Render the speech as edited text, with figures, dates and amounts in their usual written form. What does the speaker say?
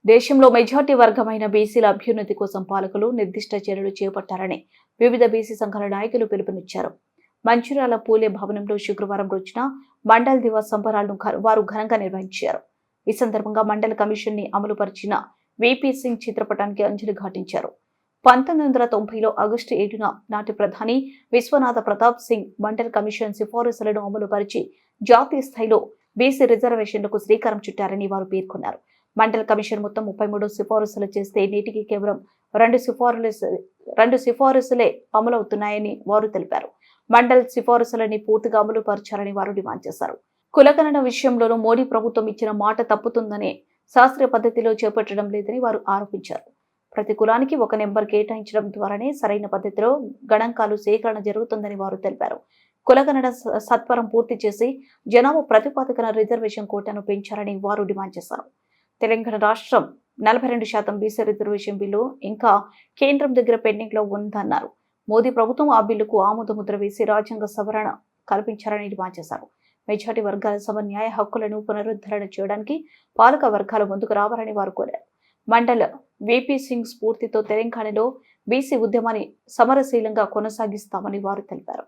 దేశంలో మెజార్టీ వర్గమైన బీసీల అభ్యున్నతి కోసం పాలకులు నిర్దిష్ట చర్యలు చేపట్టారని వివిధ బీసీ సంఘాల నాయకులు పిలుపునిచ్చారు. మంచిర్యాల పూలే భవనంలో శుక్రవారం రోజున మండల్ దివాస్ సంబరాలను వారు ఘనంగా నిర్వహించారు. ఈ సందర్భంగా మండల్ కమిషన్ ని అమలుపరిచిన వీపీ సింగ్ చిత్రపటానికి అంజలి ఘాటించారు. 1990లో ఆగస్టు 7న నాటి ప్రధాని విశ్వనాథ ప్రతాప్ సింగ్ మండల్ కమిషన్ సిఫారసులను అమలుపరిచి జాతీయ స్థాయిలో బీసీ రిజర్వేషన్లకు శ్రీకారం చుట్టారని వారు పేర్కొన్నారు. మండల్ కమిషన్ మొత్తం 33 సిఫారసులు చేస్తే నేటికి కేవలం 2 సిఫారసులే అమలవుతున్నాయని వారు తెలిపారు. మండల్ సిఫారసులని పూర్తిగా అమలు పరచాలని వారు డిమాండ్ చేశారు. కులగణన విషయంలోనూ మోడీ ప్రభుత్వం ఇచ్చిన మాట తప్పుతుందని శాస్త్రీయ పద్ధతిలో చేపట్టడం లేదని వారు ఆరోపించారు. ప్రతి కులానికి ఒక నెంబర్ కేటాయించడం ద్వారానే సరైన పద్ధతిలో గణాంకాలు సేకరణ జరుగుతుందని వారు తెలిపారు. కులగణన సత్వరం పూర్తి చేసి జనాభా ప్రాతిపదికన రిజర్వేషన్ కోటాను పెంచాలని వారు డిమాండ్ చేశారు. తెలంగాణ రాష్ట్రం 42% బీసీ రిజర్వేషన్ బిల్లు ఇంకా కేంద్రం దగ్గర పెండింగ్ లో ఉందన్నారు. మోదీ ప్రభుత్వం ఆ బిల్లుకు ఆమోద ముద్ర వేసి రాజ్యాంగ సవరణ కల్పించాలని డిమాండ్ చేశారు. మెజార్టీ వర్గాల సమన్యాయ హక్కులను పునరుద్ధరణ చేయడానికి పాలక వర్గాలు ముందుకు రావాలని వారు కోరారు. మండల్ వీపీ సింగ్ స్ఫూర్తితో తెలంగాణలో బీసీ ఉద్యమాన్ని సమరశీలంగా కొనసాగిస్తామని వారు తెలిపారు.